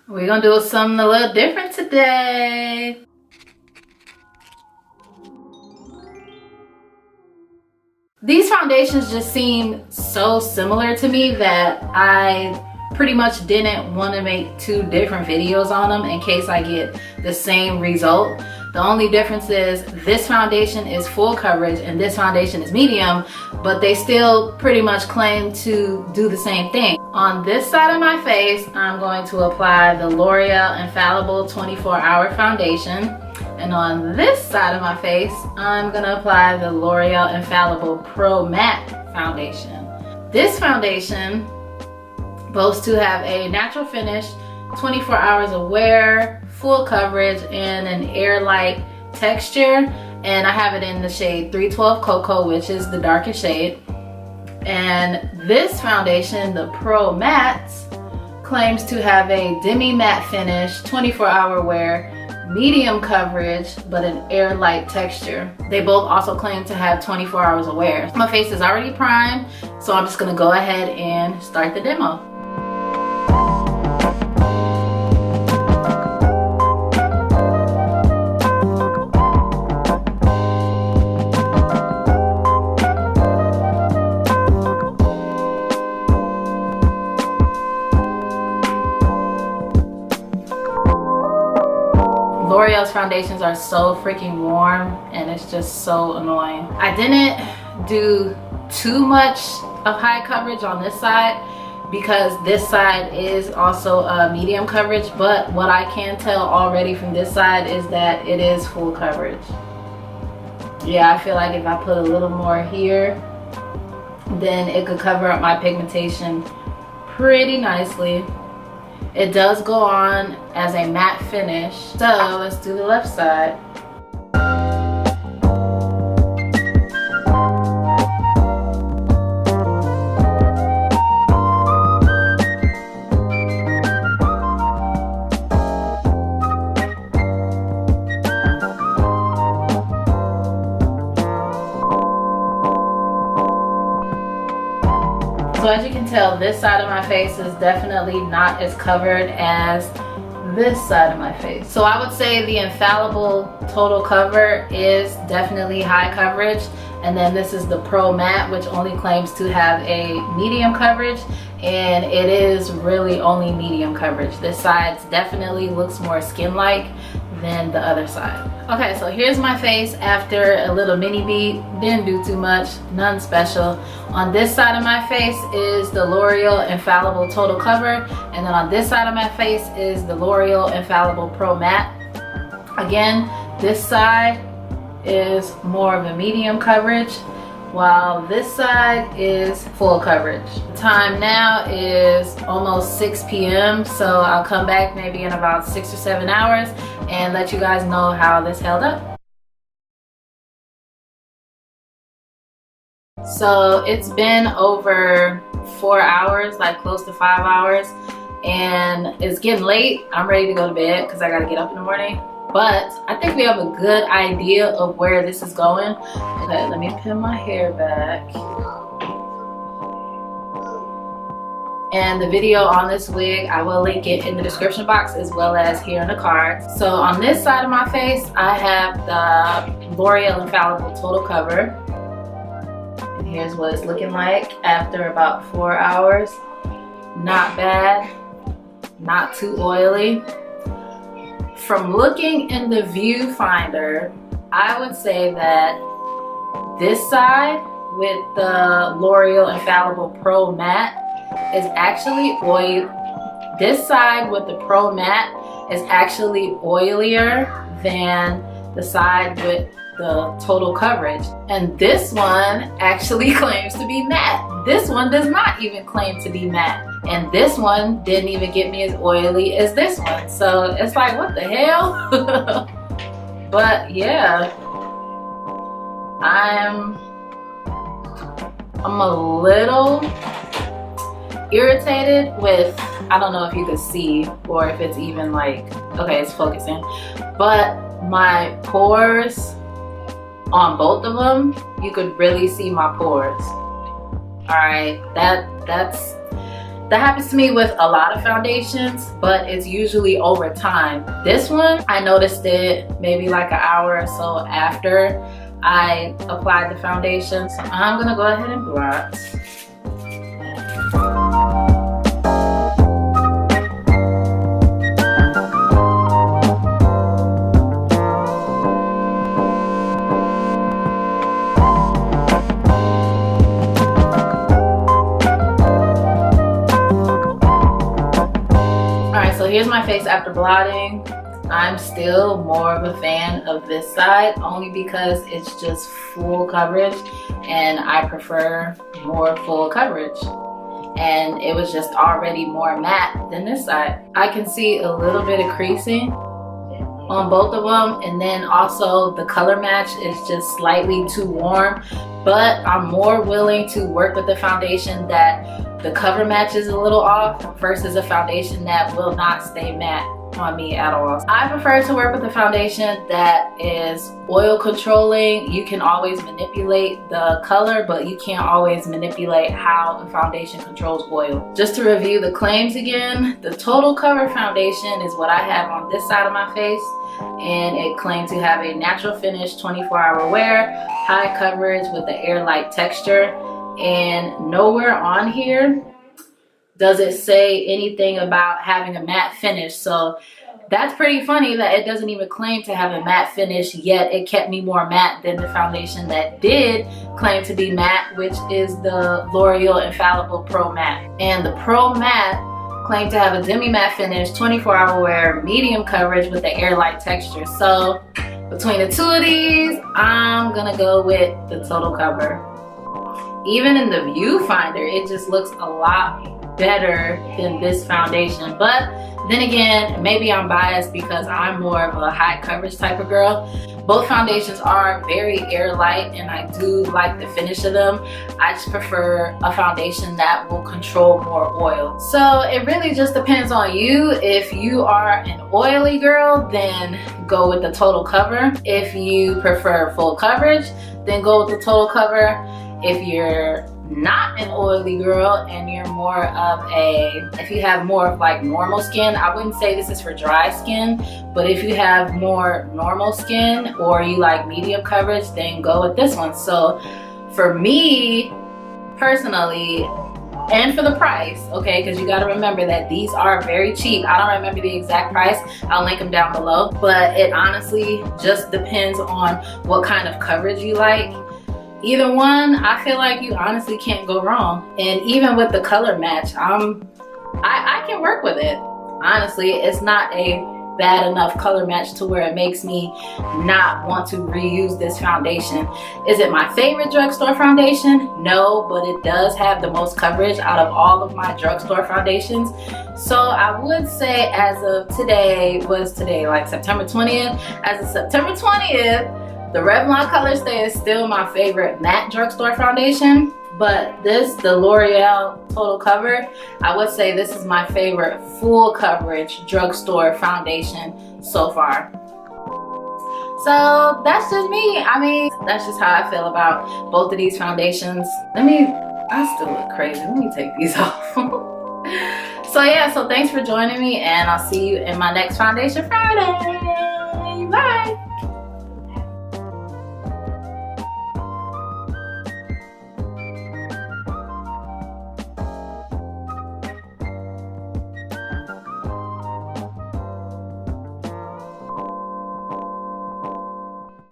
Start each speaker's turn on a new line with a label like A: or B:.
A: We're gonna do something a little different today. These foundations just seem so similar to me that I pretty much didn't want to make two different videos on them in case I get the same result. The only difference is this foundation is full coverage and this foundation is medium, but they still pretty much claim to do the same thing. On this side of my face, I'm going to apply the L'Oreal Infallible 24-Hour Foundation. And on this side of my face, I'm gonna apply the L'Oreal Infallible Pro Matte Foundation. This foundation boasts to have a natural finish, 24 hours of wear, full coverage, and an air-light texture. And I have it in the shade 312 Cocoa, which is the darkest shade. And this foundation, the Pro Matte, claims to have a demi-matte finish, 24-hour wear, medium coverage, but an air-light texture. They both also claim to have 24 hours of wear. My face is already primed, so I'm just gonna go ahead and start the demo. L'Oreal's foundations are so freaking warm and it's just so annoying. I didn't do too much of high coverage on this side because this side is also a medium coverage, but what I can tell already from this side is that it is full coverage. Yeah, I feel like if I put a little more here, then it could cover up my pigmentation pretty nicely. It does go on as a matte finish. So let's do the left side. So as you can tell, this side of my face is definitely not as covered as this side of my face. So I would say the Infallible Total Cover is definitely high coverage. And then this is the Pro Matte, which only claims to have a medium coverage. And it is really only medium coverage. This side definitely looks more skin-like than the other side. Okay, so here's my face after a little mini beat. Didn't do too much, nothing special. On this side of my face is the L'Oreal Infallible Total Cover, and then on this side of my face is the L'Oreal Infallible Pro Matte. Again, this side is more of a medium coverage, while this side is full coverage. The time now is almost 6 p.m. so I'll come back maybe in about 6 or 7 hours and let you guys know how this held up. So it's been over 4 hours, like close to 5 hours, and it's getting late. I'm ready to go to bed because I gotta get up in the morning. But I think we have a good idea of where this is going. Okay, let me pin my hair back. And the video on this wig, I will link it in the description box as well as here in the cards. So on this side of my face, I have the L'Oreal Infallible Total Cover. And here's what it's looking like after about 4 hours. Not bad, not too oily. From looking in the viewfinder, I would say that this side with the L'Oreal Infallible Pro Matte is actually oily. This side with the Pro Matte is actually oilier than the side with the total coverage. And this one actually claims to be matte. This one does not even claim to be matte. And this one didn't even get me as oily as this one. So it's like, what the hell? But yeah, I'm a little irritated with, I don't know if you could see or if it's even like, okay, it's focusing, but my pores on both of them, you could really see my pores. All right, that's That happens to me with a lot of foundations, but it's usually over time. This one, I noticed it maybe like an hour or so after I applied the foundation. So I'm gonna go ahead and blot. So here's my face after blotting. I'm still more of a fan of this side only because it's just full coverage and I prefer more full coverage. And it was just already more matte than this side. I can see a little bit of creasing on both of them, and then also the color match is just slightly too warm, but I'm more willing to work with the foundation that the cover match is a little off versus a foundation that will not stay matte on me at all. I prefer to work with a foundation that is oil controlling. You can always manipulate the color, but you can't always manipulate how the foundation controls oil. Just to review the claims again, the Total Cover foundation is what I have on this side of my face, and it claims to have a natural finish, 24-hour wear, high coverage with an air-light texture, and nowhere on here does it say anything about having a matte finish. So that's pretty funny that it doesn't even claim to have a matte finish, yet it kept me more matte than the foundation that did claim to be matte, which is the L'Oreal Infallible Pro Matte. And the Pro Matte claimed to have a demi-matte finish, 24-hour wear, medium coverage with the air-light texture. So between the two of these, I'm gonna go with the Total Cover. Even in the viewfinder, it just looks a lot better than this foundation. But then again, maybe I'm biased because I'm more of a high coverage type of girl. Both foundations are very air light and I do like the finish of them. I just prefer a foundation that will control more oil. So it really just depends on you. If you are an oily girl, then go with the Total Cover. If you prefer full coverage, then go with the Total Cover. If you're not an oily girl and you're more of if you have more of like normal skin, I wouldn't say this is for dry skin, but if you have more normal skin or you like medium coverage, then go with this one. So for me personally, and for the price, okay, because you got to remember that these are very cheap. I don't remember the exact price. I'll link them down below, but it honestly just depends on what kind of coverage you like. Either one, I feel like you honestly can't go wrong. And even with the color match, I can work with it. Honestly, it's not a bad enough color match to where it makes me not want to reuse this foundation. Is it my favorite drugstore foundation? No, but it does have the most coverage out of all of my drugstore foundations. So I would say as of today, like September 20th? As of September 20th, the Revlon Colorstay is still my favorite matte drugstore foundation, but the L'Oreal Total Cover, I would say this is my favorite full coverage drugstore foundation so far. So that's just me. I mean, that's just how I feel about both of these foundations. I still look crazy. Let me take these off. So yeah, so thanks for joining me and I'll see you in my next Foundation Friday. Bye.